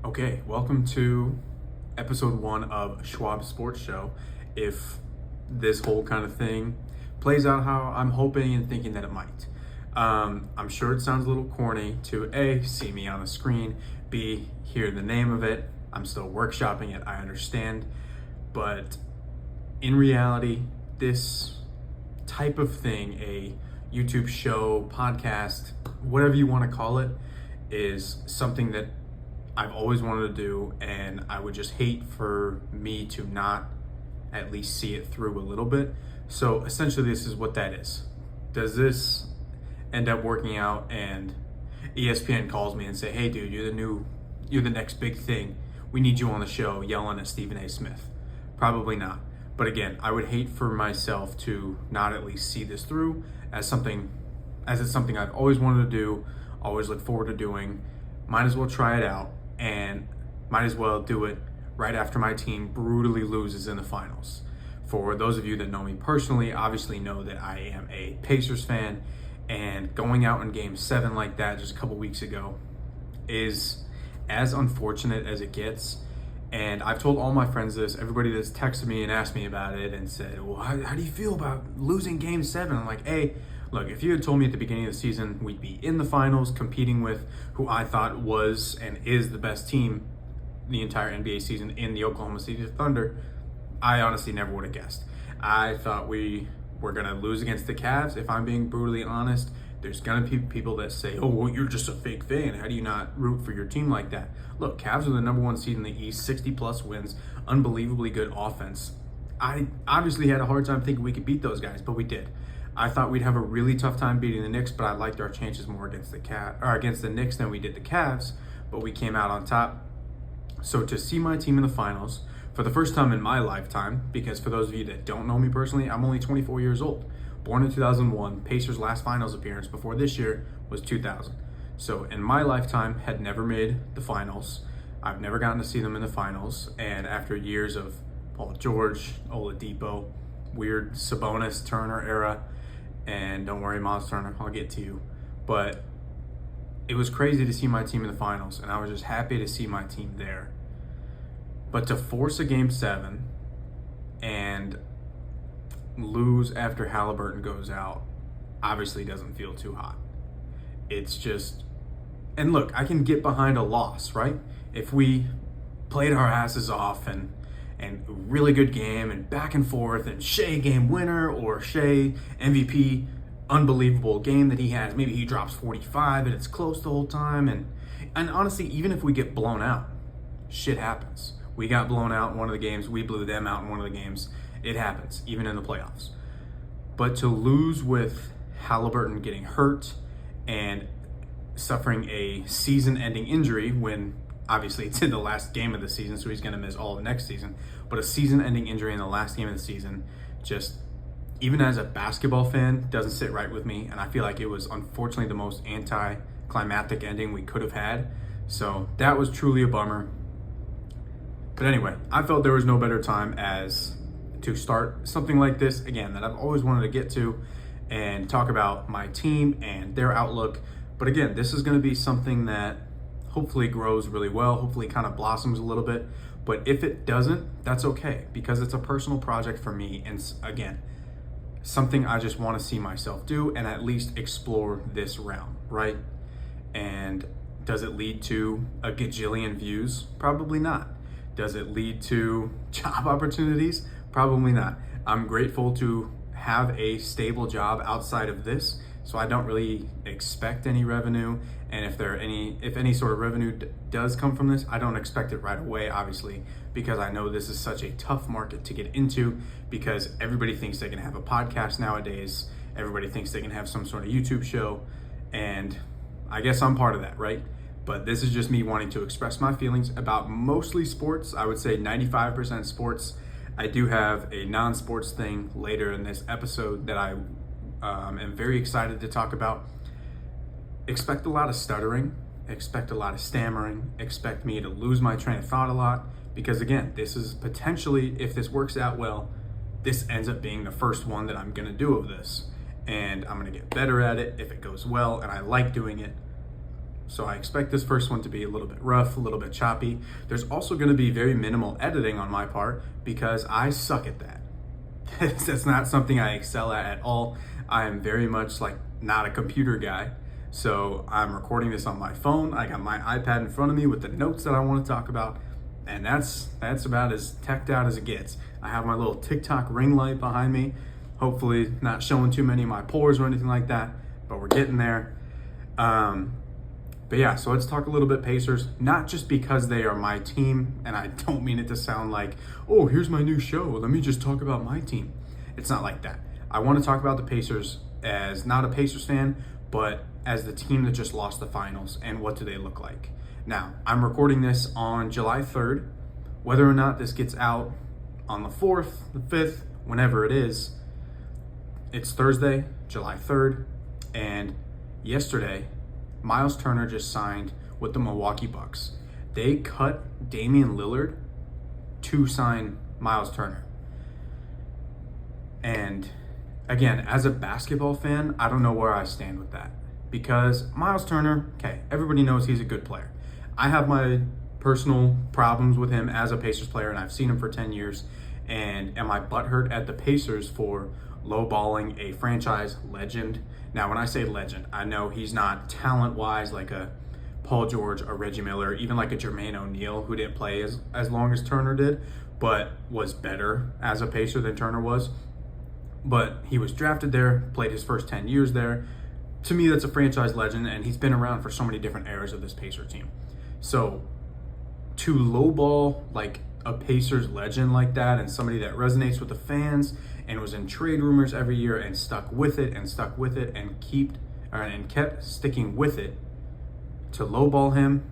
Okay, welcome to episode 1 of Schwab Sports Show. If this whole kind of thing plays out how I'm hoping and thinking that it might. I'm sure it sounds a little corny to A, see me on the screen, B, hear the name of it. I'm still workshopping it, I understand. But in reality, this type of thing, a YouTube show, podcast, whatever you want to call it, is something that I've always wanted to do, and I would just hate for me to not at least see it through a little bit. So essentially this is what that is. Does this end up working out and ESPN calls me and say, hey dude, you're the next big thing. We need you on the show yelling at Stephen A. Smith. Probably not. But again, I would hate for myself to not at least see this through as it's something I've always wanted to do, always look forward to doing. Might as well try it out, and might as well do it right after my team brutally loses in the finals. For those of you that know me personally, obviously know that I am a Pacers fan, and going out in game 7 like that just a couple weeks ago is as unfortunate as it gets. And I've told all my friends this, everybody that's texted me and asked me about it and said, well, how do you feel about losing game 7? I'm like, hey, look, if you had told me at the beginning of the season we'd be in the finals competing with who I thought was and is the best team the entire NBA season in the Oklahoma City Thunder, I honestly never would have guessed. I thought we were going to lose against the Cavs. If I'm being brutally honest, there's going to be people that say, oh, well, you're just a fake fan. How do you not root for your team like that? Look, Cavs are the number 1 seed in the East, 60-plus wins, unbelievably good offense. I obviously had a hard time thinking we could beat those guys, but we did. I thought we'd have a really tough time beating the Knicks, but I liked our chances more against the Knicks than we did the Cavs, but we came out on top. So to see my team in the finals for the first time in my lifetime, because for those of you that don't know me personally, I'm only 24 years old. Born in 2001, Pacers' last finals appearance before this year was 2000. So in my lifetime, had never made the finals. I've never gotten to see them in the finals, and after years of Paul George, Oladipo, weird Sabonis, Turner era, and don't worry, Miles Turner, I'll get to you. But it was crazy to see my team in the finals, and I was just happy to see my team there. But to force a game 7 and lose after Halliburton goes out obviously doesn't feel too hot. It's just, and look, I can get behind a loss, right? If we played our asses off and really good game and back and forth and Shea game winner or Shea MVP, unbelievable game that he has. Maybe he drops 45 and it's close the whole time. And honestly, even if we get blown out, shit happens. We got blown out in one of the games. We blew them out in one of the games. It happens, even in the playoffs. But to lose with Halliburton getting hurt and suffering a season-ending injury when obviously it's in the last game of the season, so he's going to miss all of next season. But a season-ending injury in the last game of the season, just even as a basketball fan, doesn't sit right with me. And I feel like it was unfortunately the most anticlimactic ending we could have had. So that was truly a bummer. But anyway, I felt there was no better time as to start something like this again that I've always wanted to get to and talk about my team and their outlook. But again, this is going to be something that hopefully grows really well, hopefully kind of blossoms a little bit. But if it doesn't, that's okay, because it's a personal project for me. And again, something I just want to see myself do and at least explore this realm, right? And does it lead to a gajillion views? Probably not. Does it lead to job opportunities? Probably not. I'm grateful to have a stable job outside of this, so I don't really expect any revenue. And if any sort of revenue does come from this, I don't expect it right away, obviously, because I know this is such a tough market to get into, because everybody thinks they can have a podcast nowadays. Everybody thinks they can have some sort of YouTube show, and I guess I'm part of that, right? But this is just me wanting to express my feelings about mostly sports. I would say 95% sports. I do have a non-sports thing later in this episode that I am very excited to talk about. Expect a lot of stuttering, expect a lot of stammering, expect me to lose my train of thought a lot, because again, this is potentially, if this works out well, this ends up being the first one that I'm gonna do of this. And I'm gonna get better at it if it goes well, and I like doing it. So I expect this first one to be a little bit rough, a little bit choppy. There's also going to be very minimal editing on my part because I suck at that. That's not something I excel at all. I am very much like not a computer guy. So I'm recording this on my phone. I got my iPad in front of me with the notes that I want to talk about. And that's about as teched out as it gets. I have my little TikTok ring light behind me. Hopefully not showing too many of my pores or anything like that, but we're getting there. But yeah, so let's talk a little bit Pacers, not just because they are my team, and I don't mean it to sound like, oh, here's my new show, let me just talk about my team. It's not like that. I want to talk about the Pacers as not a Pacers fan, but as the team that just lost the finals, and what do they look like. Now, I'm recording this on July 3rd. Whether or not this gets out on the 4th, the 5th, whenever it is, it's Thursday, July 3rd, and yesterday, Miles Turner just signed with the Milwaukee Bucks. They cut Damian Lillard to sign Miles Turner. And again, as a basketball fan, I don't know where I stand with that. Because Miles Turner, okay, everybody knows he's a good player. I have my personal problems with him as a Pacers player, and I've seen him for 10 years. And am I butthurt at the Pacers for lowballing a franchise legend? Now, when I say legend, I know he's not talent-wise like a Paul George or Reggie Miller, even like a Jermaine O'Neal, who didn't play as long as Turner did, but was better as a Pacer than Turner was. But he was drafted there, played his first 10 years there. To me, that's a franchise legend, and he's been around for so many different eras of this Pacer team. So to lowball like a Pacers legend like that, and somebody that resonates with the fans and was in trade rumors every year and stuck with it and kept sticking with it, to lowball him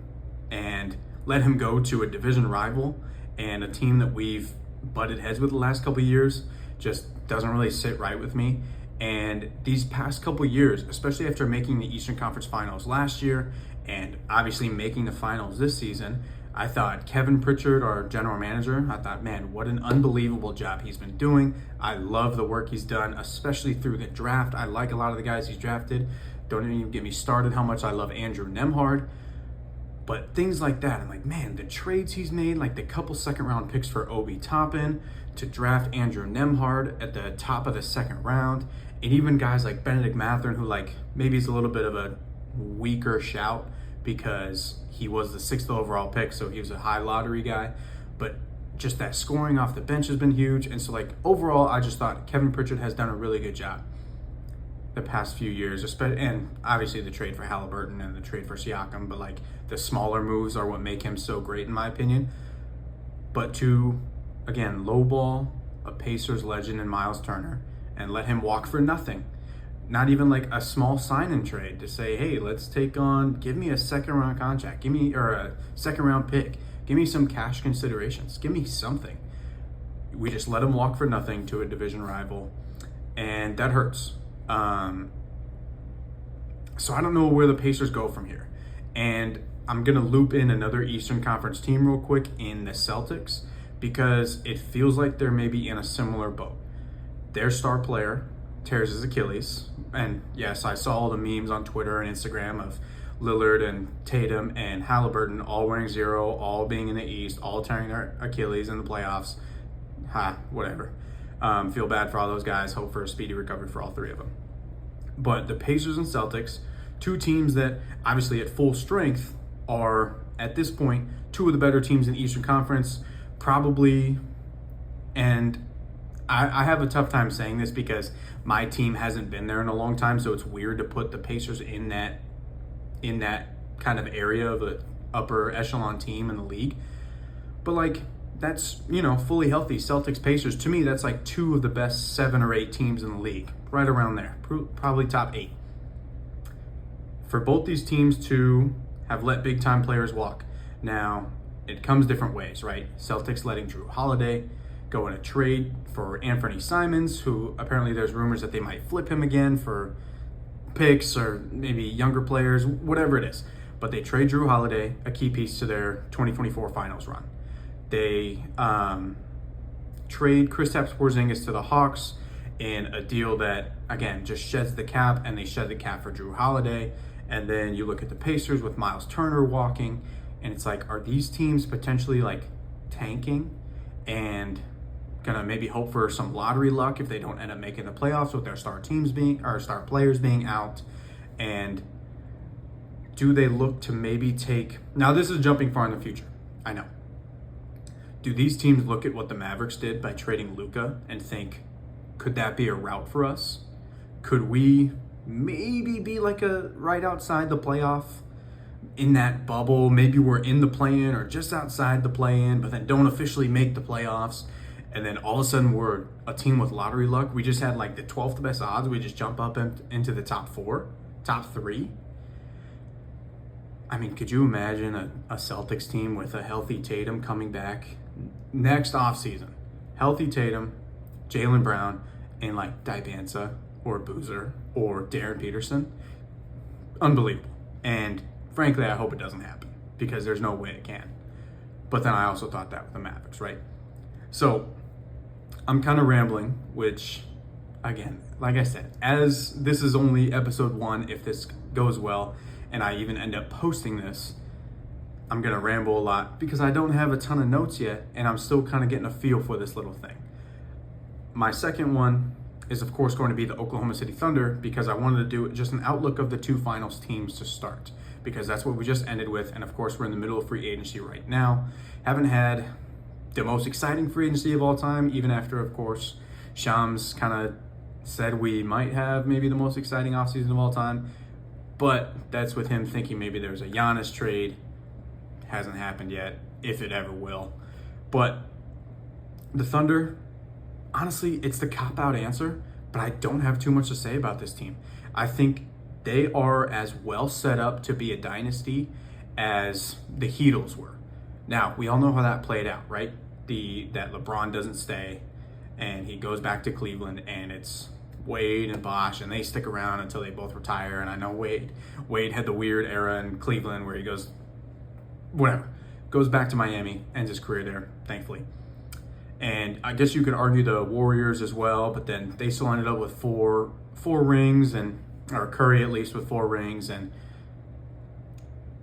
and let him go to a division rival and a team that we've butted heads with the last couple of years just doesn't really sit right with me. And these past couple years, especially after making the Eastern Conference Finals last year and obviously making the finals this season, I thought Kevin Pritchard, our general manager, I thought, man, what an unbelievable job he's been doing. I love the work he's done, especially through the draft. I like a lot of the guys he's drafted. Don't even get me started how much I love Andrew Nembhard. But things like that, I'm like, man, the trades he's made, like the couple second round picks for Obi Toppin to draft Andrew Nembhard at the top of the second round, and even guys like Benedict Mathurin, who like maybe is a little bit of a weaker shout because he was the 6th overall pick, so he was a high lottery guy. But just that scoring off the bench has been huge. And so like overall, I just thought Kevin Pritchard has done a really good job the past few years, and obviously the trade for Halliburton and the trade for Siakam, but like the smaller moves are what make him so great in my opinion. But to, again, lowball a Pacers legend in Miles Turner and let him walk for nothing, not even like a small sign-in trade to say, hey, let's give me a second round contract, or a second round pick, give me some cash considerations, give me something. We just let him walk for nothing to a division rival, and that hurts. So I don't know where the Pacers go from here. And I'm going to loop in another Eastern Conference team real quick in the Celtics, because it feels like they're maybe in a similar boat. Their star player tears his Achilles. And yes, I saw all the memes on Twitter and Instagram of Lillard and Tatum and Halliburton all wearing 0, all being in the East, all tearing their Achilles in the playoffs. Whatever. Feel bad for all those guys. Hope for a speedy recovery for all three of them. But the Pacers and Celtics, two teams that obviously at full strength are, at this point, two of the better teams in the Eastern Conference, probably. And I have a tough time saying this because my team hasn't been there in a long time, so it's weird to put the Pacers in that kind of area of an upper echelon team in the league. But like, that's, fully healthy Celtics Pacers, to me, that's like two of the best 7 or 8 teams in the league, right around there, probably top 8. For both these teams to have let big time players walk. Now, it comes different ways, right? Celtics letting Drew Holiday go in a trade for Anthony Simons, who apparently there's rumors that they might flip him again for picks or maybe younger players, whatever it is. But they trade Drew Holiday, a key piece to their 2024 finals run. They trade Kristaps Porzingis to the Hawks in a deal that, again, just sheds the cap, and they shed the cap for Drew Holiday. And then you look at the Pacers with Miles Turner walking, and it's like, are these teams potentially like tanking and gonna maybe hope for some lottery luck if they don't end up making the playoffs with their star players being out? And do they look to maybe take, now this is jumping far in the future, I know. Do these teams look at what the Mavericks did by trading Luka and think, could that be a route for us? Could we maybe be like a right outside the playoff in that bubble? Maybe we're in the play-in or just outside the play-in, but then don't officially make the playoffs. And then all of a sudden we're a team with lottery luck. We just had like the 12th best odds. We just jump up into the top 3. I mean, could you imagine a Celtics team with a healthy Tatum coming back next offseason? Healthy Tatum, Jaylen Brown, and like Dibanza or Boozer or Darren Peterson. Unbelievable. And frankly, I hope it doesn't happen because there's no way it can. But then I also thought that with the Mavericks, right? So I'm kind of rambling, which again, like I said, as this is only episode 1, if this goes well, and I even end up posting this, I'm going to ramble a lot because I don't have a ton of notes yet, and I'm still kind of getting a feel for this little thing. My second one is, of course, going to be the Oklahoma City Thunder because I wanted to do just an outlook of the 2 finals teams to start because that's what we just ended with, and of course, we're in the middle of free agency right now. Haven't had the most exciting free agency of all time, even after, of course, Shams kind of said we might have maybe the most exciting offseason of all time. But that's with him thinking maybe there's a Giannis trade. Hasn't happened yet, if it ever will. But the Thunder, honestly, it's the cop-out answer, but I don't have too much to say about this team. I think they are as well set up to be a dynasty as the Heatles were. Now, we all know how that played out, right? That LeBron doesn't stay, and he goes back to Cleveland, and it's Wade and Bosh, and they stick around until they both retire. And I know Wade had the weird era in Cleveland where he goes back to Miami, ends his career there, thankfully. And I guess you could argue the Warriors as well, but then they still ended up with four rings, or Curry at least with 4 rings.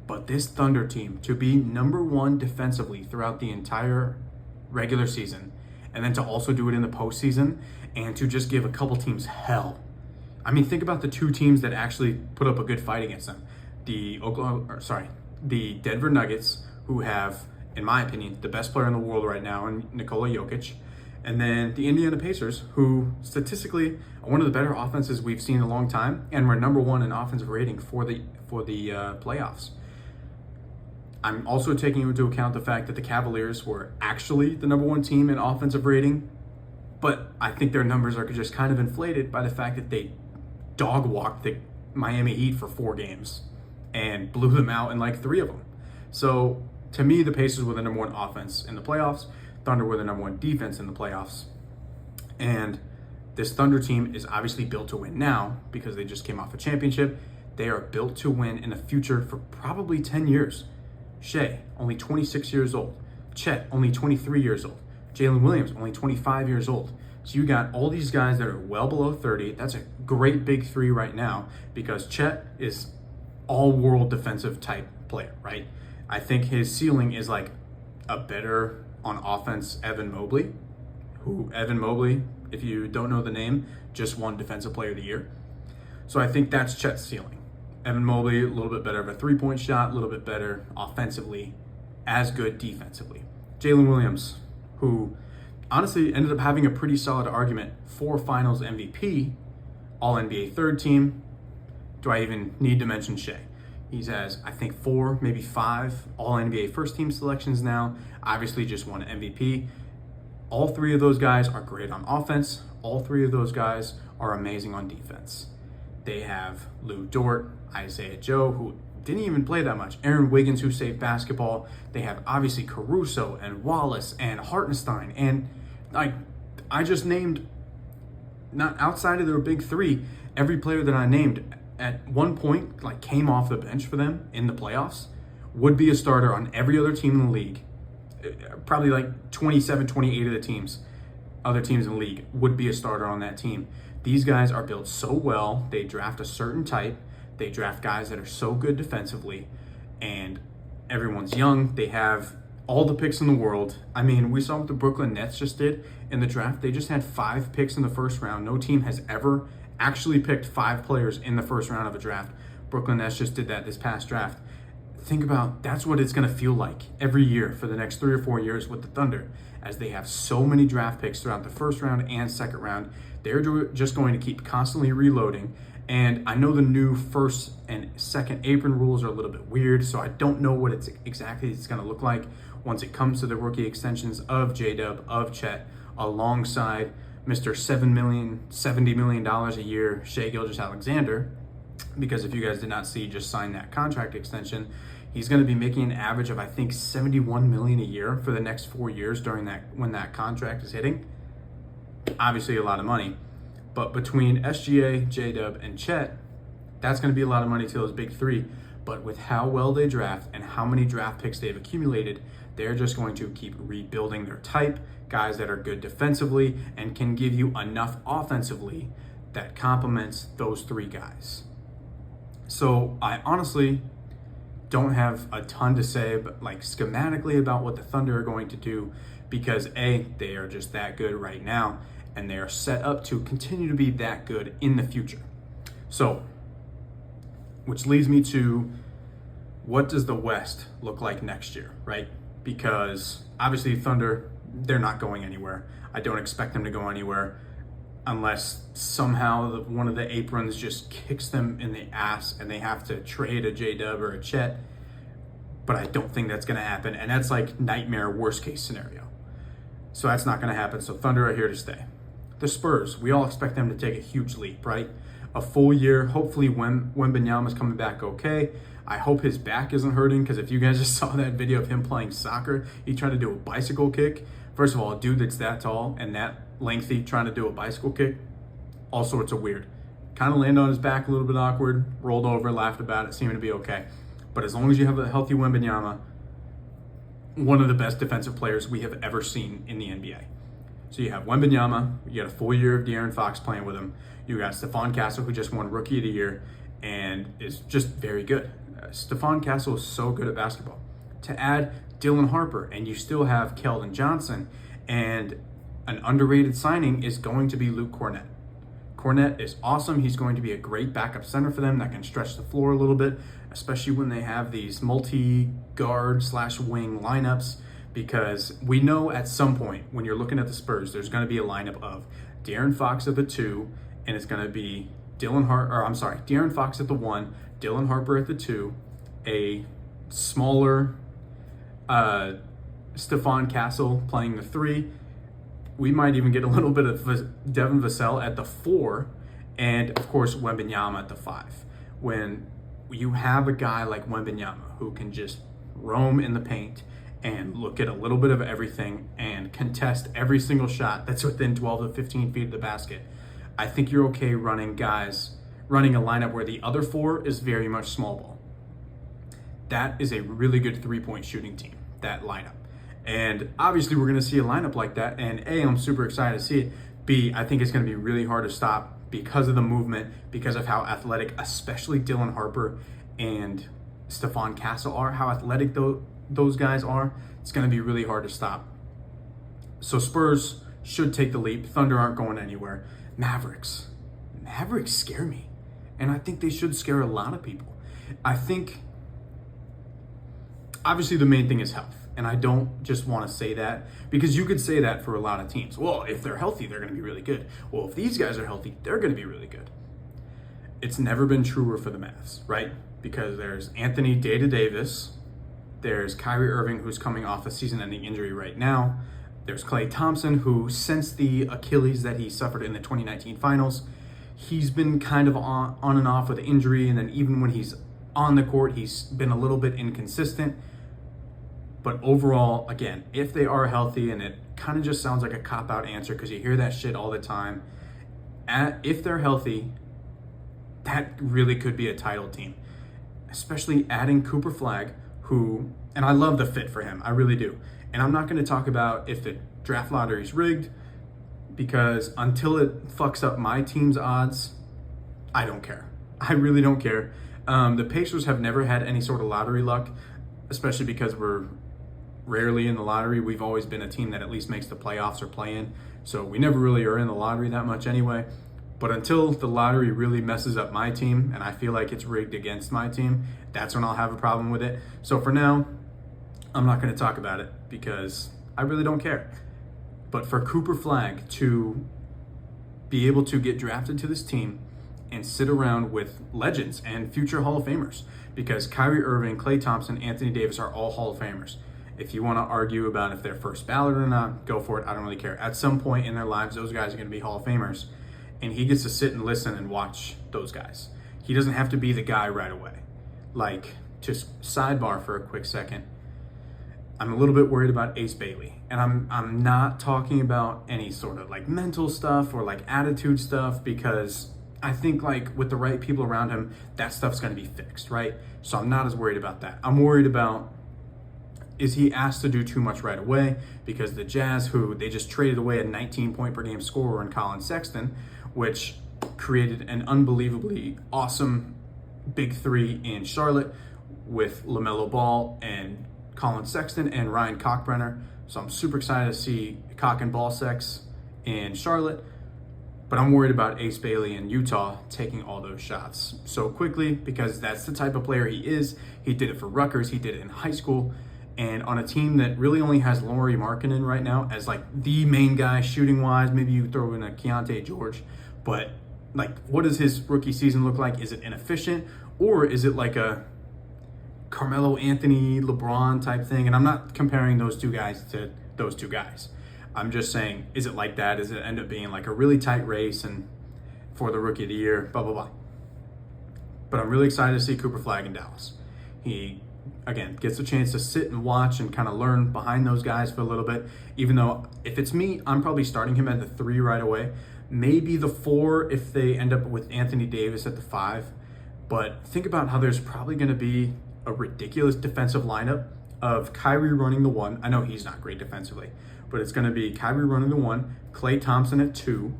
But this Thunder team, to be number 1 defensively throughout the entire regular season, and then to also do it in the postseason, and to just give a couple teams hell. I mean, think about the 2 teams that actually put up a good fight against them. The Denver Nuggets, who have, in my opinion, the best player in the world right now, in Nikola Jokic, and then the Indiana Pacers, who statistically are one of the better offenses we've seen in a long time, and were number 1 in offensive rating for the playoffs. I'm also taking into account the fact that the Cavaliers were actually the number 1 team in offensive rating, but I think their numbers are just kind of inflated by the fact that they dog-walked the Miami Heat for 4 games and blew them out in like 3 of them. So to me, the Pacers were the number 1 offense in the playoffs. Thunder were the number 1 defense in the playoffs. And this Thunder team is obviously built to win now because they just came off a championship. They are built to win in the future for probably 10 years. Shea, only 26 years old. Chet, only 23 years old. Jalen Williams, only 25 years old. So you got all these guys that are well below 30. That's a great big 3 right now because Chet is all-world defensive type player, right? I think his ceiling is like a better on offense Evan Mobley, if you don't know the name, just won Defensive Player of the Year. So I think that's Chet's ceiling. Evan Mobley, a little bit better of a 3-point shot, a little bit better offensively, as good defensively. Jalen Williams, who honestly ended up having a pretty solid argument for Finals MVP, All-NBA 3rd team. Do I even need to mention Shea? He has, I think, 4, maybe 5 All-NBA first team selections now. Obviously just won MVP. All 3 of those guys are great on offense. All 3 of those guys are amazing on defense. They have Lou Dort, Isaiah Joe, who didn't even play that much. Aaron Wiggins, who saved basketball. They have obviously Caruso and Wallace and Hartenstein. And I just named, not outside of their big 3, every player that I named at one point came off the bench for them in the playoffs, would be a starter on every other team in the league. Probably 27, 28 of the other teams in the league would be a starter on that team. These guys are built so well. They draft a certain type. They draft guys that are so good defensively, and everyone's young. They have all the picks in the world. I mean, we saw what the Brooklyn Nets just did in the draft. They just had 5 picks in the first round. No team has ever actually picked 5 players in the first round of a draft. Brooklyn Nets just did that this past draft. Think about that's what it's going to feel like every year for the next 3 or 4 years with the Thunder, as they have so many draft picks throughout the first round and second round. They're just going to keep constantly reloading. And I know the new first and second apron rules are a little bit weird, so I don't know what it's going to look like once it comes to the rookie extensions of J-Dub, of Chet, alongside Mr. $70 million a year, Shai Gilgeous-Alexander. Because if you guys did not see, just signed that contract extension, he's going to be making an average of, I think, $71 million a year for the next 4 years during that, when that contract is hitting. Obviously a lot of money. But between SGA, J-Dub, and Chet, that's going to be a lot of money to those big 3. But with how well they draft and how many draft picks they've accumulated, they're just going to keep rebuilding their type, guys that are good defensively and can give you enough offensively that complements those 3 guys. So I honestly don't have a ton to say, but like schematically about what the Thunder are going to do, because A, they are just that good right now, and they are set up to continue to be that good in the future. So, which leads me to, what does the West look like next year, right? Because obviously Thunder, they're not going anywhere. I don't expect them to go anywhere unless somehow one of the aprons just kicks them in the ass and they have to trade a J-Dub or a Chet. But I don't think that's going to happen, and that's like nightmare worst case scenario. So that's not going to happen. So Thunder are here to stay. The Spurs, we all expect them to take a huge leap, right? A full year. Hopefully Wembanyama's coming back okay. I hope his back isn't hurting, because if you guys just saw that video of him playing soccer, he tried to do a bicycle kick. First of all, a dude that's that tall and that lengthy trying to do a bicycle kick, all sorts of weird. Kind of landed on his back, a little bit awkward, rolled over, laughed about it, seeming to be okay. But as long as you have a healthy Wembanyama, one of the best defensive players we have ever seen in the NBA. So you have Wembanyama, you got a full year of De'Aaron Fox playing with him. You got Stephon Castle, who just won Rookie of the Year and is just very good. Stephon Castle is so good at basketball. To add Dylan Harper, and you still have Keldon Johnson, and an underrated signing is going to be Luke Cornett. Cornett is awesome. He's going to be a great backup center for them that can stretch the floor a little bit, especially when they have these multi-guard / wing lineups, because we know at some point when you're looking at the Spurs, there's going to be a lineup of De'Aaron Fox at the 2, and it's going to be De'Aaron Fox at the 1, Dylan Harper at the 2, a smaller Stephon Castle playing the 3. We might even get a little bit of Devin Vassell at the 4, and of course Wembanyama at the 5. When you have a guy like Wembanyama who can just roam in the paint and look at a little bit of everything and contest every single shot that's within 12 to 15 feet of the basket, I think you're okay running a lineup where the other 4 is very much small ball. That is a really good 3-point shooting team, that lineup. And obviously we're going to see a lineup like that, and A, I'm super excited to see it. B, I think it's going to be really hard to stop because of the movement, because of how athletic, especially Dylan Harper and Stephon Castle are, how athletic those guys are. It's going to be really hard to stop. So Spurs should take the leap. Thunder aren't going anywhere. Mavericks scare me, and I think they should scare a lot of people. I think obviously the main thing is health. And I don't just want to say that, because you could say that for a lot of teams. Well, if they're healthy, they're going to be really good. Well, if these guys are healthy, they're going to be really good. It's never been truer for the Mavs, right? Because there's Anthony Davis, there's Kyrie Irving, who's coming off a season-ending injury right now. There's Klay Thompson, who since the Achilles that he suffered in the 2019 finals, he's been kind of on and off with injury, and then even when he's on the court, he's been a little bit inconsistent. But overall, again, if they are healthy, and it kind of just sounds like a cop-out answer because you hear that shit all the time, if they're healthy, that really could be a title team. Especially adding Cooper Flagg, who, and I love the fit for him, I really do. And I'm not going to talk about if the draft lottery is rigged, because until it fucks up my team's odds, I don't care. I really don't care. The Pacers have never had any sort of lottery luck, especially because we're rarely in the lottery. We've always been a team that at least makes the playoffs or play in. So we never really are in the lottery that much anyway. But until the lottery really messes up my team and I feel like it's rigged against my team, that's when I'll have a problem with it. So for now, I'm not going to talk about it because I really don't care. But for Cooper Flagg to be able to get drafted to this team and sit around with legends and future Hall of Famers, because Kyrie Irving, Klay Thompson, Anthony Davis are all Hall of Famers. If you want to argue about if they're first ballot or not, go for it. I don't really care. At some point in their lives, those guys are going to be Hall of Famers, and he gets to sit and listen and watch those guys. He doesn't have to be the guy right away. Like, just sidebar for a quick second, I'm a little bit worried about Ace Bailey. And I'm not talking about any sort of like mental stuff or like attitude stuff, because I think like with the right people around him, that stuff's going to be fixed, right? So I'm not as worried about that. I'm worried about, is he asked to do too much right away? Because the Jazz, who they just traded away a 19 point per game scorer in Colin Sexton, which created an unbelievably awesome big three in Charlotte with LaMelo Ball and Colin Sexton and Ryan Cockbrenner. So I'm super excited to see cock and ball sex in Charlotte, but I'm worried about Ace Bailey in Utah taking all those shots so quickly, because that's the type of player he is. He did it for Rutgers, he did it in high school, and on a team that really only has Lauri Markkanen right now as like the main guy shooting wise. Maybe you throw in a Keontae George, but like, what does his rookie season look like? Is it inefficient, or is it like a Carmelo Anthony, LeBron type thing? And I'm not comparing those two guys to those two guys. I'm just saying, is it like that? Does it end up being like a really tight race and for the rookie of the year, blah, blah, blah. But I'm really excited to see Cooper Flagg in Dallas. He, again, gets a chance to sit and watch and kind of learn behind those guys for a little bit. Even though if it's me, I'm probably starting him at the 3 right away. Maybe the 4 if they end up with Anthony Davis at the 5. But think about how there's probably going to be a ridiculous defensive lineup of Kyrie running the 1. I know he's not great defensively, but it's going to be Kyrie running the 1, Klay Thompson at 2,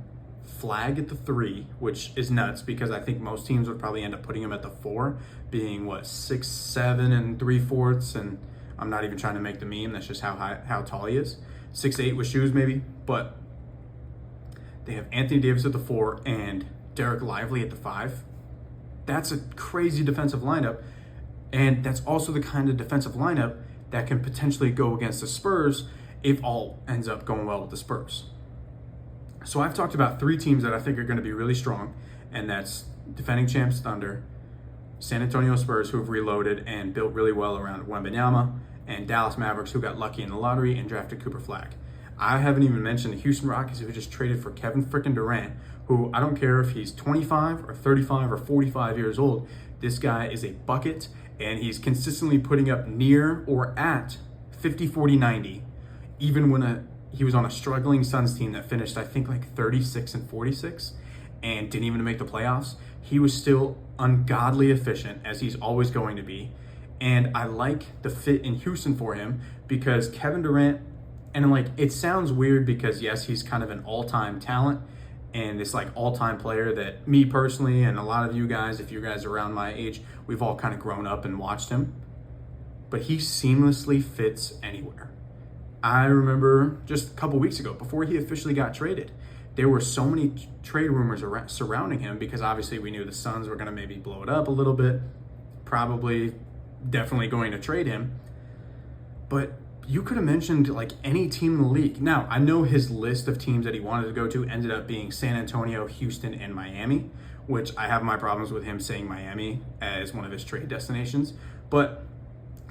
Flagg at the 3, which is nuts because I think most teams would probably end up putting him at the 4, being 6'7" 3/4, and I'm not even trying to make the meme. That's just how tall he is. 6'8" with shoes maybe, but they have Anthony Davis at the 4 and Derek Lively at the 5. That's a crazy defensive lineup. And that's also the kind of defensive lineup that can potentially go against the Spurs if all ends up going well with the Spurs. So I've talked about 3 teams that I think are going to be really strong, and that's defending champs Thunder, San Antonio Spurs, who have reloaded and built really well around Wembanyama, and Dallas Mavericks, who got lucky in the lottery and drafted Cooper Flagg. I haven't even mentioned the Houston Rockets, who just traded for Kevin frickin' Durant, who I don't care if he's 25 or 35 or 45 years old. This guy is a bucket, and he's consistently putting up near or at 50, 40, 90, even when he was on a struggling Suns team that finished, I think, like 36 and 46 and didn't even make the playoffs. He was still ungodly efficient, as he's always going to be. And I like the fit in Houston for him because Kevin Durant, and like, it sounds weird because yes, he's kind of an all-time talent and this like all-time player that me personally and a lot of you guys, if you guys are around my age, we've all kind of grown up and watched him. But he seamlessly fits anywhere. I remember just a couple weeks ago, before he officially got traded, there were so many trade rumors surrounding him because obviously we knew the Suns were going to maybe blow it up a little bit, probably definitely going to trade him. But you could have mentioned like any team in the league. Now, I know his list of teams that he wanted to go to ended up being San Antonio, Houston, and Miami, which I have my problems with him saying Miami as one of his trade destinations. But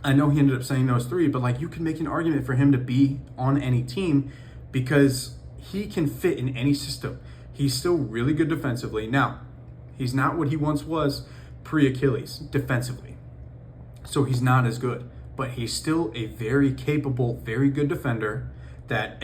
I know he ended up saying those 3, but like, you can make an argument for him to be on any team because he can fit in any system. He's still really good defensively. Now, he's not what he once was pre-Achilles defensively. So he's not as good. But he's still a very capable, very good defender that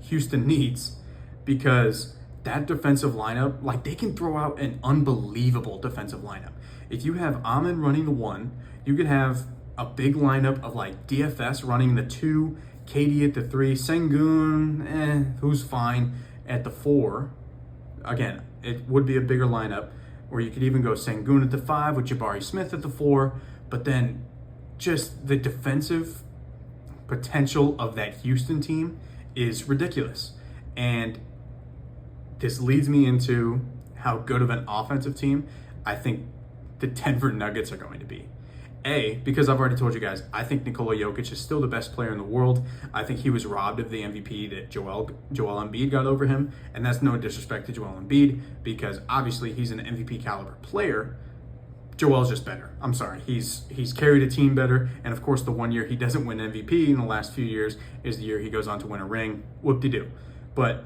Houston needs, because that defensive lineup, like, they can throw out an unbelievable defensive lineup. If you have Amon running the 1, you could have a big lineup of like DFS running the 2, KD at the 3, Sengun, who's fine at the 4. Again, it would be a bigger lineup. or you could even go Sengun at the 5 with Jabari Smith at the 4, but then just the defensive potential of that Houston team is ridiculous. And this leads me into how good of an offensive team I think the Denver Nuggets are going to be. Because I've already told you guys, I think Nikola Jokic is still the best player in the world. I think he was robbed of the MVP that Joel Embiid got over him. And that's no disrespect to Joel Embiid, because obviously he's an MVP caliber player. Joel's just better. I'm sorry. He's carried a team better. And of course, the one year he doesn't win MVP in the last few years is the year he goes on to win a ring. Whoop-de-doo. But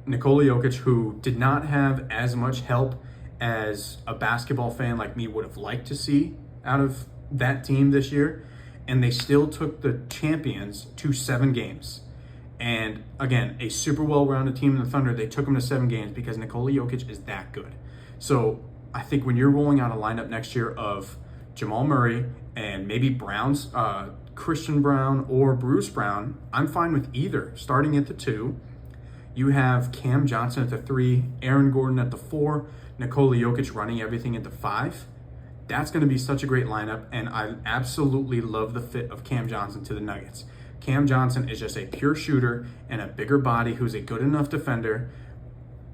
Nikola Jokic, who did not have as much help as a basketball fan like me would have liked to see out of that team this year, and they still took the champions to 7 games. And again, a super well-rounded team in the Thunder, they took them to 7 games because Nikola Jokic is that good. So I think when you're rolling out a lineup next year of Jamal Murray and maybe Brown's Christian Brown or Bruce Brown, I'm fine with either. Starting at the 2, you have Cam Johnson at the 3, Aaron Gordon at the 4, Nikola Jokic running everything at the 5. That's going to be such a great lineup, and I absolutely love the fit of Cam Johnson to the Nuggets. Cam Johnson is just a pure shooter and a bigger body who's a good enough defender,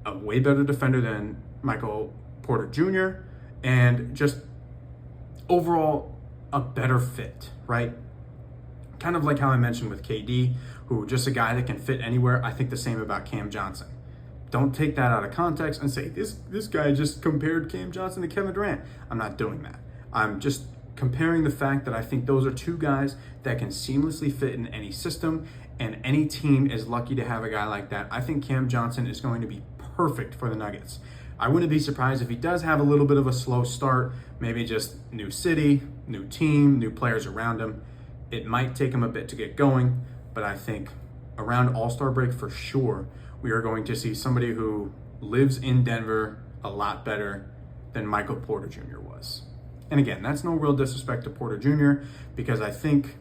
a way better defender than Michael Porter Jr., and just overall a better fit, right? Kind of like how I mentioned with KD, who just a guy that can fit anywhere. I think the same about Cam Johnson. Don't take that out of context and say, this guy just compared Cam Johnson to Kevin Durant. I'm not doing that. I'm just comparing the fact that I think those are 2 guys that can seamlessly fit in any system, and any team is lucky to have a guy like that. I think Cam Johnson is going to be perfect for the Nuggets. I wouldn't be surprised if he does have a little bit of a slow start, maybe just new city, new team, new players around him. It might take him a bit to get going, but I think around All-Star break for sure, we are going to see somebody who lives in Denver a lot better than Michael Porter Jr. was. And again, that's no real disrespect to Porter Jr., because I think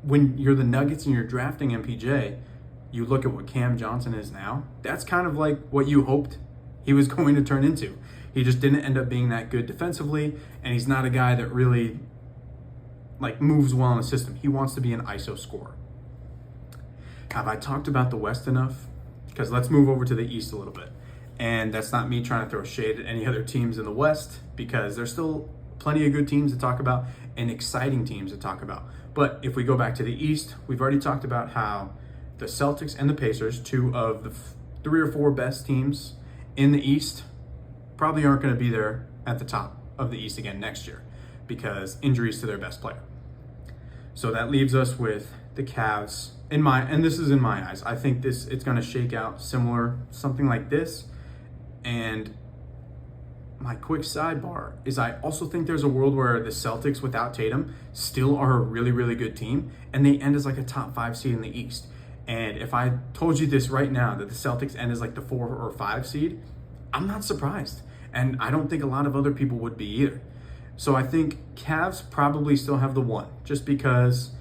when you're the Nuggets and you're drafting MPJ, you look at what Cam Johnson is now, that's kind of like what you hoped he was going to turn into. He just didn't end up being that good defensively, and he's not a guy that really moves well in the system. He wants to be an ISO scorer. Have I talked about the West enough? Because let's move over to the East a little bit. And that's not me trying to throw shade at any other teams in the West, because there's still plenty of good teams to talk about and exciting teams to talk about. But if we go back to the East, we've already talked about how the Celtics and the Pacers, 2 of the 3 or 4 best teams in the East, probably aren't going to be there at the top of the East again next year because injuries to their best player. So that leaves us with the Cavs. And this is in my eyes, I think it's going to shake out similar, something like this. And my quick sidebar is I also think there's a world where the Celtics without Tatum still are a really, really good team, and they end as a top 5 seed in the East. And if I told you this right now, that the Celtics end as the 4 or 5 seed, I'm not surprised. And I don't think a lot of other people would be either. So I think Cavs probably still have the 1, just because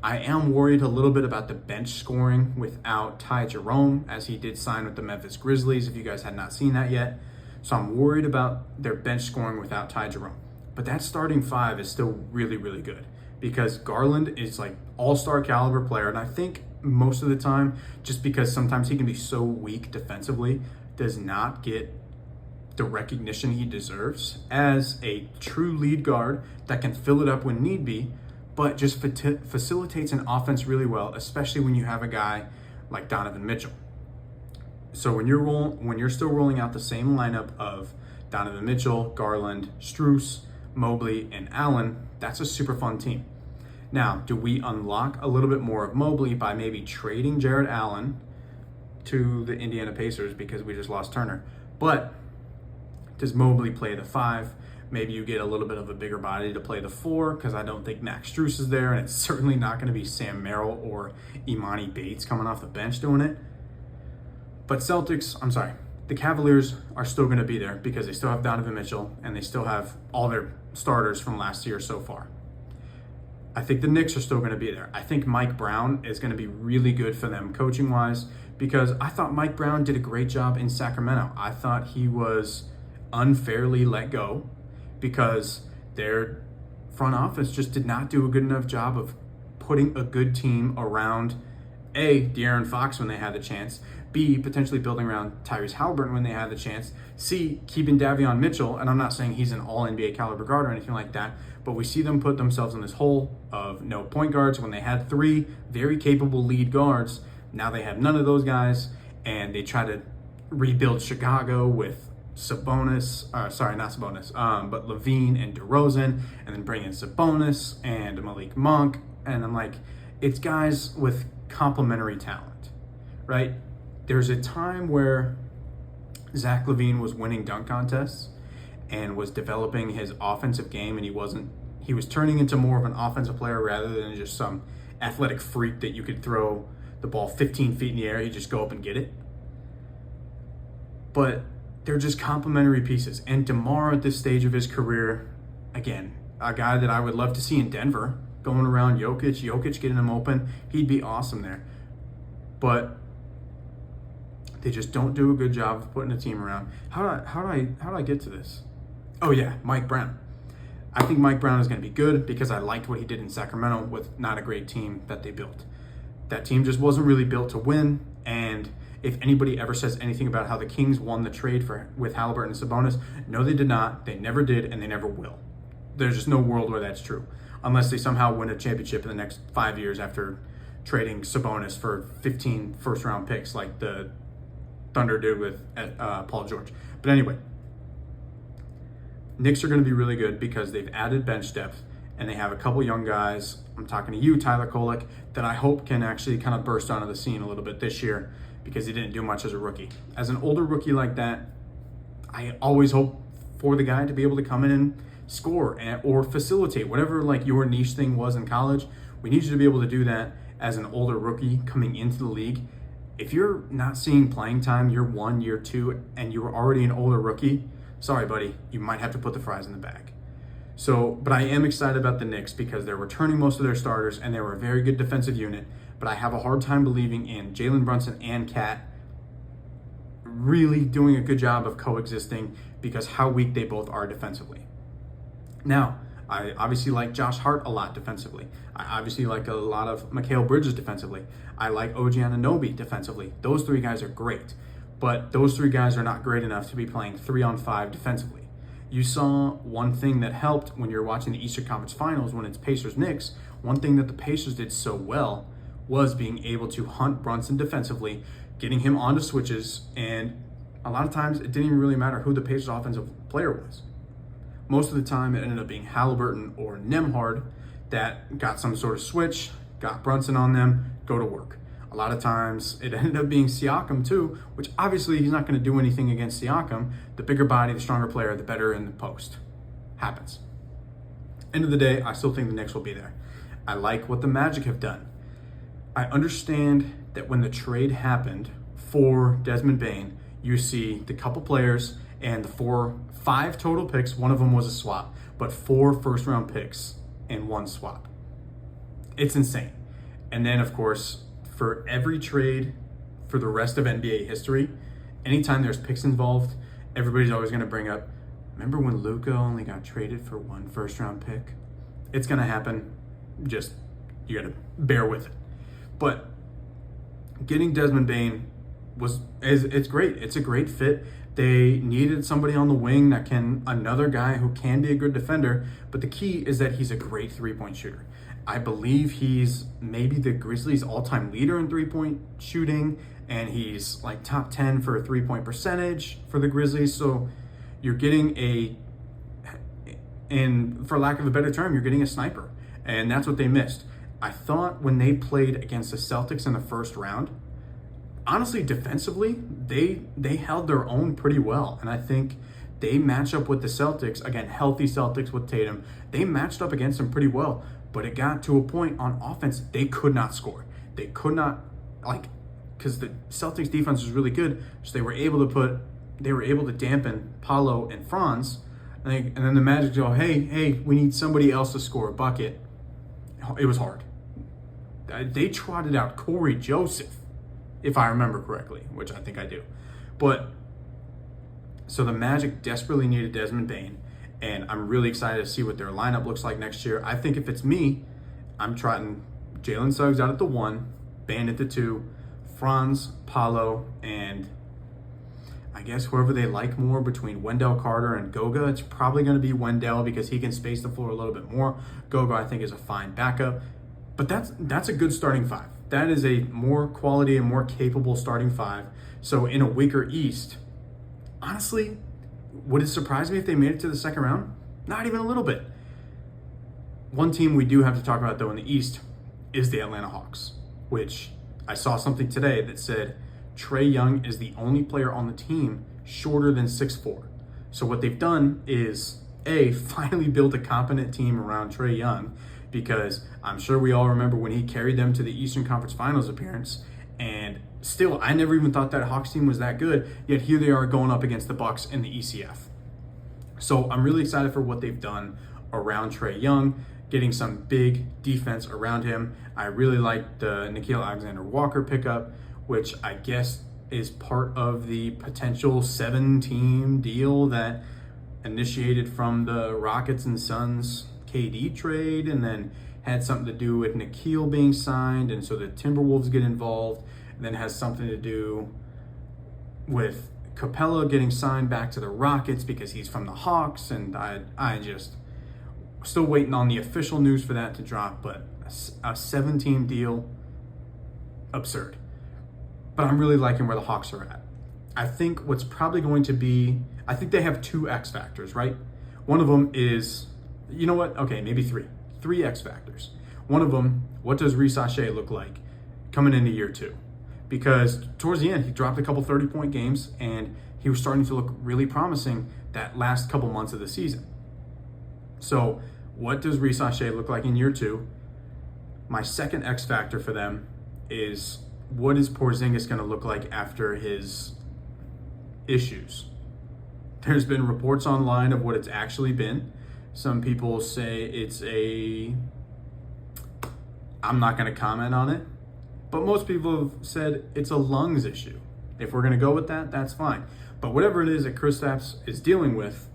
I am worried a little bit about the bench scoring without Ty Jerome, as he did sign with the Memphis Grizzlies, if you guys had not seen that yet. So I'm worried about their bench scoring without Ty Jerome. But that starting 5 is still really, really good, because Garland is all-star caliber player. And I think most of the time, just because sometimes he can be so weak defensively, does not get the recognition he deserves as a true lead guard that can fill it up when need be, but just facilitates an offense really well, especially when you have a guy like Donovan Mitchell. So when you're still rolling out the same lineup of Donovan Mitchell, Garland, Strus, Mobley, and Allen, that's a super fun team. Now, do we unlock a little bit more of Mobley by maybe trading Jared Allen to the Indiana Pacers because we just lost Turner? But does Mobley play the 5? Maybe you get a little bit of a bigger body to play the 4, because I don't think Max Strus is there, and it's certainly not going to be Sam Merrill or Imani Bates coming off the bench doing it. But the Cavaliers are still going to be there because they still have Donovan Mitchell, and they still have all their starters from last year so far. I think the Knicks are still going to be there. I think Mike Brown is going to be really good for them coaching-wise, because I thought Mike Brown did a great job in Sacramento. I thought he was unfairly let go because their front office just did not do a good enough job of putting a good team around A, De'Aaron Fox when they had the chance, B, potentially building around Tyrese Halliburton when they had the chance, C, keeping Davion Mitchell, and I'm not saying he's an all-NBA caliber guard or anything like that, but we see them put themselves in this hole of no point guards when they had 3 very capable lead guards. Now they have none of those guys, and they try to rebuild Chicago with Sabonis, not Sabonis, but Levine and DeRozan, and then bring in Sabonis and Malik Monk, and I'm like, it's guys with complementary talent, right? There's a time where Zach LaVine was winning dunk contests and was developing his offensive game, and he was turning into more of an offensive player rather than just some athletic freak that you could throw the ball 15 feet in the air, you just go up and get it. But they're just complementary pieces. And DeMar at this stage of his career, again, a guy that I would love to see in Denver, going around Jokic getting him open, he'd be awesome there. But they just don't do a good job of putting a team around. How do I get to this? Oh yeah, Mike Brown. I think Mike Brown is going to be good because I liked what he did in Sacramento with not a great team that they built. That team just wasn't really built to win, and if anybody ever says anything about how the Kings won the trade with Halliburton and Sabonis, no, they did not. They never did, and they never will. There's just no world where that's true, unless they somehow win a championship in the next 5 years after trading Sabonis for 15 first-round picks like the Thunder did with Paul George. But anyway, Knicks are going to be really good because they've added bench depth, and they have a couple young guys. I'm talking to you, Tyler Kolek, that I hope can actually kind of burst onto the scene a little bit this year because he didn't do much as a rookie. As an older rookie like that, I always hope for the guy to be able to come in and score or facilitate, whatever like your niche thing was in college. We need you to be able to do that as an older rookie coming into the league. If you're not seeing playing time year 1, year 2, and you were already an older rookie, sorry, buddy, you might have to put the fries in the bag. So, but I am excited about the Knicks because they're returning most of their starters and they were a very good defensive unit. But I have a hard time believing in Jalen Brunson and Cat really doing a good job of coexisting because how weak they both are defensively. Now, I obviously like Josh Hart a lot defensively. I obviously like a lot of Mikal Bridges defensively. I like OG Anunoby defensively. Those 3 guys are great. But those 3 guys are not great enough to be playing 3-on-5 defensively. You saw one thing that helped when you're watching the Eastern Conference Finals when it's Pacers-Knicks. One thing that the Pacers did so well was being able to hunt Brunson defensively, getting him onto switches, and a lot of times it didn't even really matter who the Pacers offensive player was. Most of the time it ended up being Halliburton or Nembhard that got some sort of switch, got Brunson on them, go to work. A lot of times it ended up being Siakam too, which obviously he's not going to do anything against Siakam. The bigger body, the stronger player, the better in the post. Happens. End of the day, I still think the Knicks will be there. I like what the Magic have done. I understand that when the trade happened for Desmond Bane, you see the couple players and the 5 total picks. One of them was a swap, but 4 first-round picks and 1 swap. It's insane. And then, of course, for every trade for the rest of NBA history, anytime there's picks involved, everybody's always going to bring up, remember when Luka only got traded for 1 first-round pick? It's going to happen. Just, you got to bear with it. But getting Desmond Bane it's great. It's a great fit. They needed somebody on the wing another guy who can be a good defender, but the key is that he's a great 3-point shooter. I believe he's maybe the Grizzlies' all-time leader in 3-point shooting, and he's like top 10 for a 3-point percentage for the Grizzlies. So you're getting and for lack of a better term, you're getting a sniper, and that's what they missed. I thought when they played against the Celtics in the first round, honestly, defensively, they held their own pretty well. And I think they match up with the Celtics, again, healthy Celtics with Tatum. They matched up against them pretty well. But it got to a point on offense, they could not score. They could not, because the Celtics defense was really good, so they were able to dampen Paolo and Franz. And then the Magic go, hey, we need somebody else to score a bucket. It was hard. They trotted out Corey Joseph, if I remember correctly, which I think I do. But So the Magic desperately needed Desmond Bane, and I'm really excited to see what their lineup looks like next year. I think if it's me, I'm trotting Jalen Suggs out at the 1, Bane at the 2, Franz, Paolo, and I guess whoever they like more between Wendell Carter and Goga. It's probably going to be Wendell because he can space the floor a little bit more. Goga, I think, is a fine backup. But that's a good starting 5. That is a more quality and more capable starting 5. So in a weaker East, honestly, would it surprise me if they made it to the second round? Not even a little bit. One team we do have to talk about, though, in the East is the Atlanta Hawks, which I saw something today that said Trae Young is the only player on the team shorter than 6'4". So what they've done is, finally built a competent team around Trae Young, because I'm sure we all remember when he carried them to the Eastern Conference Finals appearance, and still, I never even thought that Hawks team was that good, yet here they are going up against the Bucks in the ECF. So I'm really excited for what they've done around Trae Young, getting some big defense around him. I really like the Nickeil Alexander-Walker pickup, which I guess is part of the potential 7-team deal that initiated from the Rockets and Suns KD trade, and then had something to do with Nickeil being signed, and so the Timberwolves get involved, and then has something to do with Capella getting signed back to the Rockets because he's from the Hawks, and I just still waiting on the official news for that to drop, but a 7-team deal, absurd. But I'm really liking where the Hawks are at. I think what's probably going to be, I think they have 2 X factors, right? One of them is, you know what? Okay, maybe 3. 3 X factors. One of them, what does Reece Sachet look like coming into year 2? Because towards the end, he dropped a couple 30-point games, and he was starting to look really promising that last couple months of the season. So what does Reece Sachet look like in year 2? My second X factor for them is, what is Porzingis going to look like after his issues? There's been reports online of what it's actually been. Some people say it's I'm not going to comment on it, but most people have said it's a lungs issue. If we're going to go with that, that's fine. But whatever it is that Kristaps is dealing with,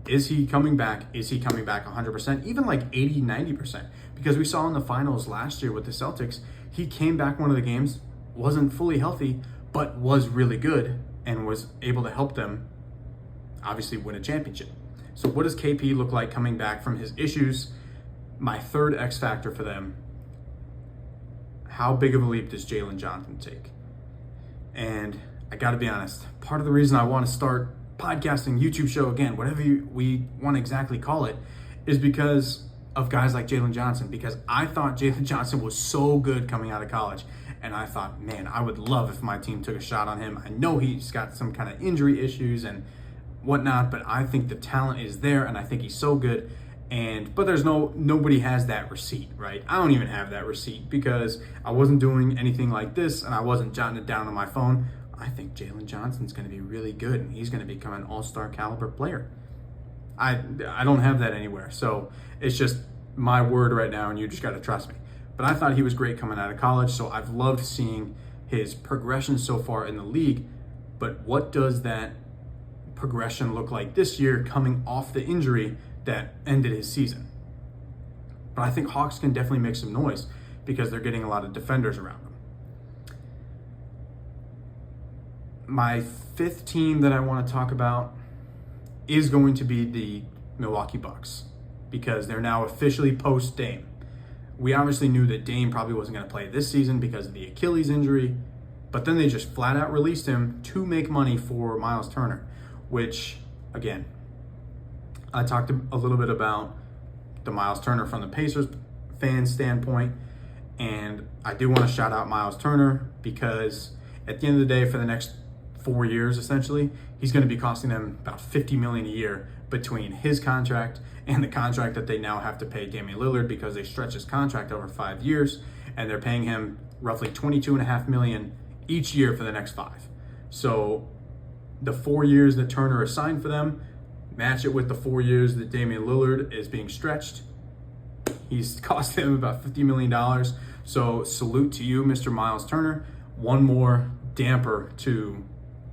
is he coming back? Is he coming back 100%? Even like 80, 90%? Because we saw in the finals last year with the Celtics, he came back one of the games, wasn't fully healthy, but was really good and was able to help them obviously win a championship. So what does KP look like coming back from his issues? My third X factor for them, how big of a leap does Jalen Johnson take? And I got to be honest, part of the reason I want to start podcasting, YouTube show, again, whatever we want to exactly call it, is because of guys like Jalen Johnson, because I thought Jalen Johnson was so good coming out of college. And I thought, man, I would love if my team took a shot on him. I know he's got some kind of injury issues and whatnot, but I think the talent is there, and I think he's so good. But there's nobody has that receipt, right? I don't even have that receipt because I wasn't doing anything like this, and I wasn't jotting it down on my phone. I think Jalen Johnson's going to be really good, and he's going to become an all-star caliber player. I don't have that anywhere, so it's just my word right now, and you just got to trust me. But I thought he was great coming out of college, so I've loved seeing his progression so far in the league. But what does that progression look like this year coming off the injury that ended his season? But I think Hawks can definitely make some noise because they're getting a lot of defenders around them. My fifth team that I want to talk about is going to be the Milwaukee Bucks, because they're now officially post-Dame. We obviously knew that Dame probably wasn't going to play this season because of the Achilles injury, but then they just flat out released him to make money for Miles Turner, which, again, I talked a little bit about the Miles Turner from the Pacers fan standpoint, and I do want to shout out Miles Turner because at the end of the day, for the next 4 years, essentially, he's going to be costing them about $50 million a year between his contract and the contract that they now have to pay Damian Lillard, because they stretch his contract over 5 years, and they're paying him roughly $22.5 million each year for the next 5. So the 4 years that Turner is signed for them, match it with the 4 years that Damian Lillard is being stretched. He's cost them about $50 million. So salute to you, Mr. Miles Turner. One more damper to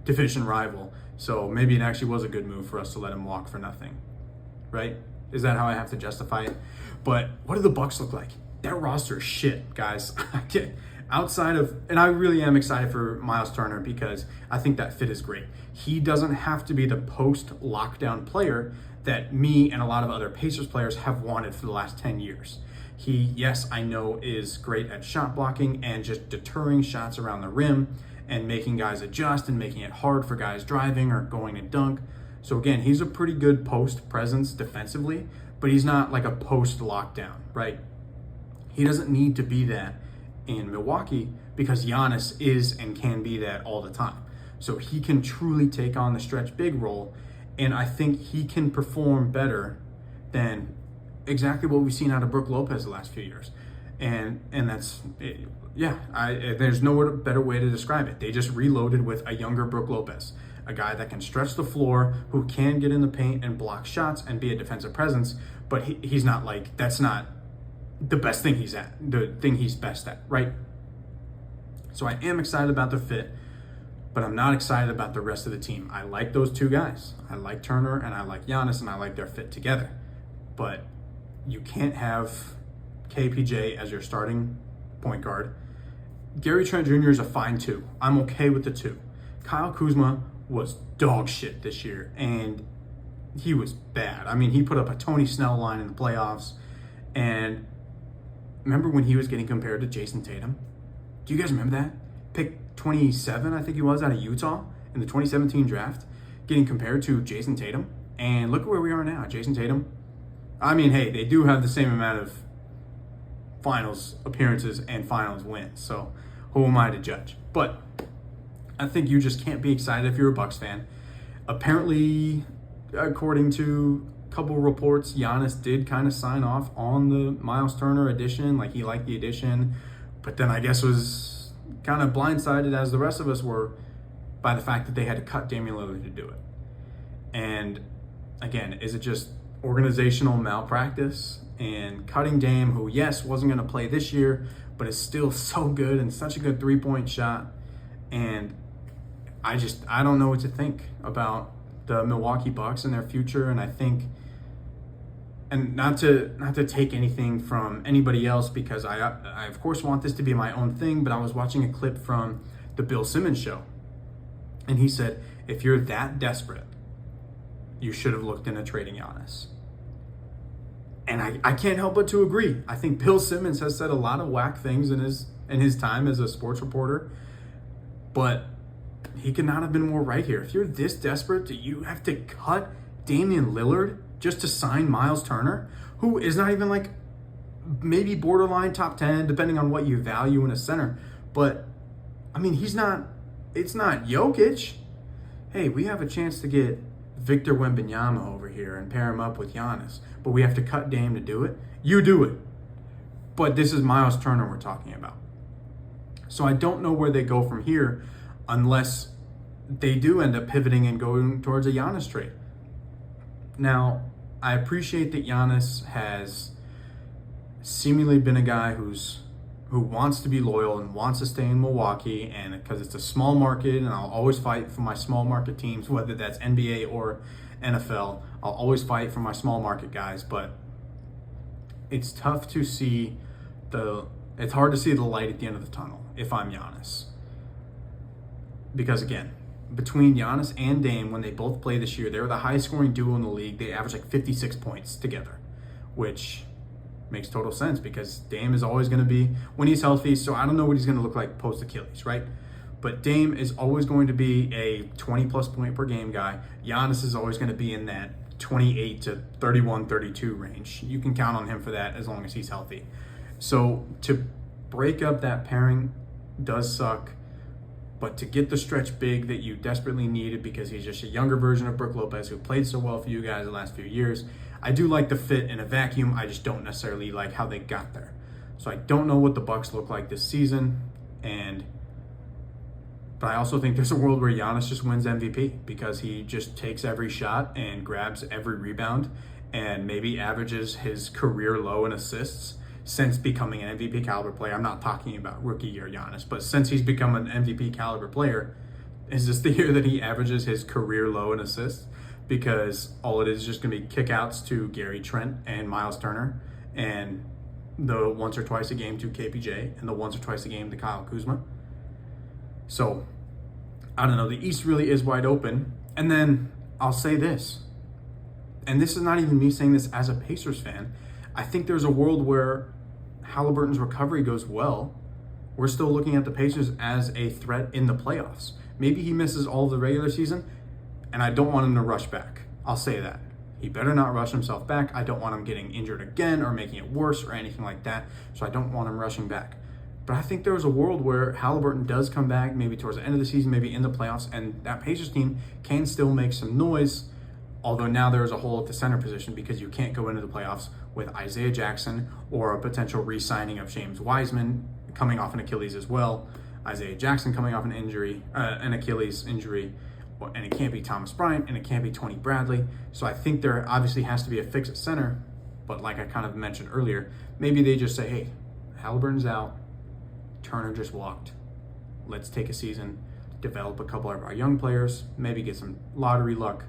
division rival So maybe it actually was a good move for us to let him walk for nothing, right? Is that how I have to justify it? But what do the Bucks look like? That roster is shit, guys. Outside of, and I really am excited for Miles Turner because I think that fit is great. He doesn't have to be the post-lockdown player that me and a lot of other Pacers players have wanted for the last 10 years. He, yes, I know, is great at shot blocking and just deterring shots around the rim and making guys adjust and making it hard for guys driving or going to dunk. So again, he's a pretty good post presence defensively, but he's not like a post lockdown, right? He doesn't need to be that in Milwaukee because Giannis is and can be that all the time. So he can truly take on the stretch big role, and I think he can perform better than exactly what we've seen out of Brook Lopez the last few years. And that's, there's no better way to describe it. They just reloaded with a younger Brook Lopez, a guy that can stretch the floor, who can get in the paint and block shots and be a defensive presence, but he's not like, that's not the best thing he's at, the thing he's best at, right? So I am excited about the fit, but I'm not excited about the rest of the team. I like those two guys. I like Turner and I like Giannis and I like their fit together. But you can't have KPJ as your starting point guard. Gary Trent Jr. is a fine 2. I'm okay with the 2. Kyle Kuzma was dog shit this year, and he was bad. I mean, he put up a Tony Snell line in the playoffs, and remember when he was getting compared to Jason Tatum? Do you guys remember that? Pick 27, I think he was, out of Utah in the 2017 draft, getting compared to Jason Tatum. And look at where we are now, Jason Tatum. I mean, hey, they do have the same amount of finals appearances and finals wins, so who am I to judge? But I think you just can't be excited if you're a Bucks fan. Apparently, according to a couple reports, Giannis did kind of sign off on the Miles Turner addition, like he liked the addition, but then I guess was kind of blindsided, as the rest of us were, by the fact that they had to cut Damian Lillard to do it. And again, is it just organizational malpractice and cutting Dame, who, yes, wasn't going to play this year, but is still so good and such a good three-point shot? And I don't know what to think about the Milwaukee Bucks and their future. And I think, and not to take anything from anybody else, because I of course want this to be my own thing, but I was watching a clip from the Bill Simmons show, and he said, if you're that desperate, you should have looked into trading Giannis. And I can't help but to agree. I think Bill Simmons has said a lot of whack things in his time as a sports reporter, but he could not have been more right here. If you're this desperate, do you have to cut Damian Lillard just to sign Miles Turner, who is not even like maybe borderline top 10, depending on what you value in a center. But I mean, it's not Jokic. Hey, we have a chance to get Victor Wembanyama over here and pair him up with Giannis, but we have to cut Dame to do it. You do it. But this is Miles Turner we're talking about. So I don't know where they go from here unless they do end up pivoting and going towards a Giannis trade. Now, I appreciate that Giannis has seemingly been a guy who wants to be loyal and wants to stay in Milwaukee, and because it's a small market, and I'll always fight for my small market teams, whether that's NBA or NFL. I'll always fight for my small market guys, but it's tough to see it's hard to see the light at the end of the tunnel if I'm Giannis. Because again, between Giannis and Dame, when they both played this year, they were the highest scoring duo in the league. They averaged like 56 points together, which makes total sense because Dame is always going to be, when he's healthy, so I don't know what he's going to look like post-Achilles, right? But Dame is always going to be a 20-plus point per game guy. Giannis is always going to be in that 28 to 31, 32 range. You can count on him for that as long as he's healthy. So to break up that pairing does suck, but to get the stretch big that you desperately needed because he's just a younger version of Brook Lopez who played so well for you guys the last few years, I do like the fit in a vacuum. I just don't necessarily like how they got there. So I don't know what the Bucks look like this season, but I also think there's a world where Giannis just wins MVP because he just takes every shot and grabs every rebound and maybe averages his career low in assists since becoming an MVP caliber player. I'm not talking about rookie year Giannis, but since he's become an MVP caliber player, Is this the year that he averages his career low in assists? Because all it is just going to be kickouts to Gary Trent and Miles Turner, and the once or twice a game to KPJ, and the once or twice a game to Kyle Kuzma. So, I don't know. The East really is wide open. And then I'll say this, and this is not even me saying this as a Pacers fan. I think there's a world where Halliburton's recovery goes well. We're still looking at the Pacers as a threat in the playoffs. Maybe he misses all of the regular season, and I don't want him to rush back. I'll say that. He better not rush himself back. I don't want him getting injured again or making it worse or anything like that, so I don't want him rushing back. But I think there's a world where Halliburton does come back, maybe towards the end of the season, maybe in the playoffs, and that Pacers team can still make some noise, although now there's a hole at the center position because you can't go into the playoffs with Isaiah Jackson or a potential re-signing of James Wiseman coming off an Achilles as well, Isaiah Jackson coming off an injury, an Achilles injury, and it can't be Thomas Bryant, and it can't be Tony Bradley. So I think there obviously has to be a fix at center, but like I kind of mentioned earlier, maybe they just say, hey, Halliburton's out, Turner just walked. Let's take a season, develop a couple of our young players, maybe get some lottery luck,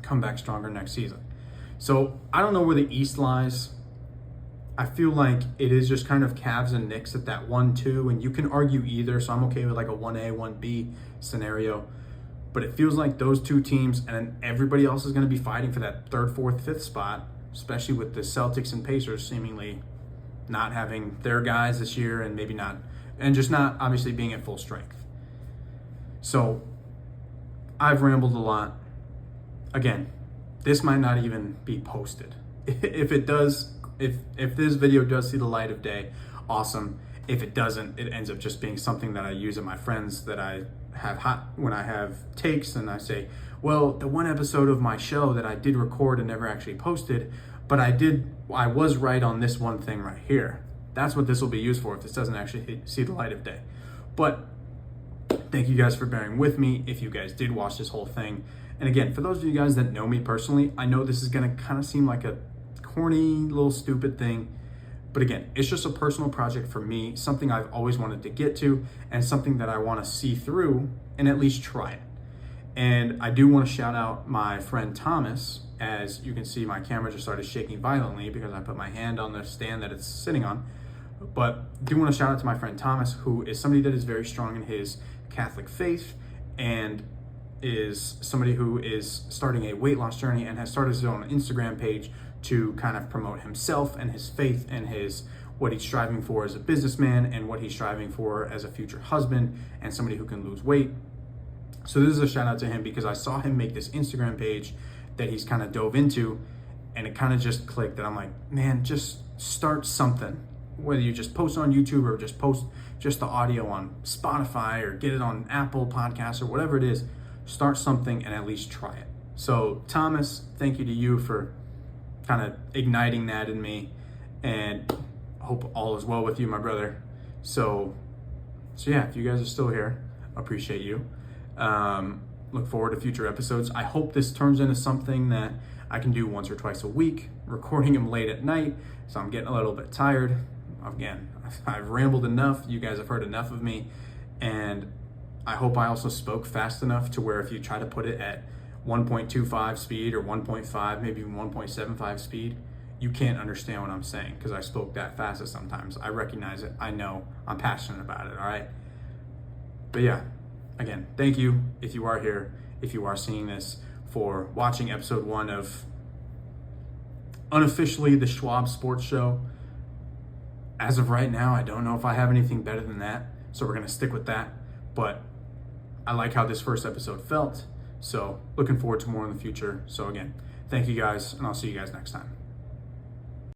come back stronger next season. So I don't know where the East lies. I feel like it is just kind of Cavs and Knicks at that 1-2, and you can argue either, so I'm okay with like a 1A, 1B scenario. But it feels like those two teams, and then everybody else is going to be fighting for that 3rd, 4th, 5th spot, especially with the Celtics and Pacers seemingly not having their guys this year, and maybe not, and just not obviously being at full strength. So I've rambled a lot. Again, this might not even be posted. If it does, if this video does see the light of day, awesome. If it doesn't, it ends up just being something that I use at my friends that I have when I have takes, and I say, well, the one episode of my show that I did record and never actually posted, but I was right on this one thing right here. That's what this will be used for if this doesn't actually see the light of day. But thank you guys for bearing with me if you guys did watch this whole thing. And again, for those of you guys that know me personally, I know this is going to kind of seem like a corny, little stupid thing. But again, it's just a personal project for me, something I've always wanted to get to, and something that I want to see through and at least try it. And I do want to shout out my friend Thomas. As you can see, my camera just started shaking violently because I put my hand on the stand that it's sitting on. But I do want to shout out to my friend Thomas, who is somebody that is very strong in his Catholic faith and is somebody who is starting a weight loss journey and has started his own Instagram page to kind of promote himself and his faith and his what he's striving for as a businessman and what he's striving for as a future husband and somebody who can lose weight. So this is a shout out to him because I saw him make this Instagram page that he's kind of dove into, and it kind of just clicked that I'm like, man, just start something. Whether you just post on YouTube or just post just the audio on Spotify or get it on Apple Podcasts or whatever it is, start something and at least try it. So Thomas, thank you to you for kind of igniting that in me, and hope all is well with you, my brother. So yeah, if you guys are still here, appreciate you. Look forward to future episodes. I hope this turns into something that I can do once or twice a week, recording them late at night, so I'm getting a little bit tired. Again, I've rambled enough. You guys have heard enough of me, and I hope I also spoke fast enough to where if you try to put it at 1.25 speed or 1.5, maybe even 1.75 speed, you can't understand what I'm saying because I spoke that fast sometimes. I recognize it. I know. I'm passionate about it, all right? But yeah, again, thank you if you are here, if you are seeing this, for watching episode 1 of unofficially the Schwab Sports Show. As of right now, I don't know if I have anything better than that, so we're going to stick with that. But I like how this first episode felt, so looking forward to more in the future. So again, thank you guys, and I'll see you guys next time.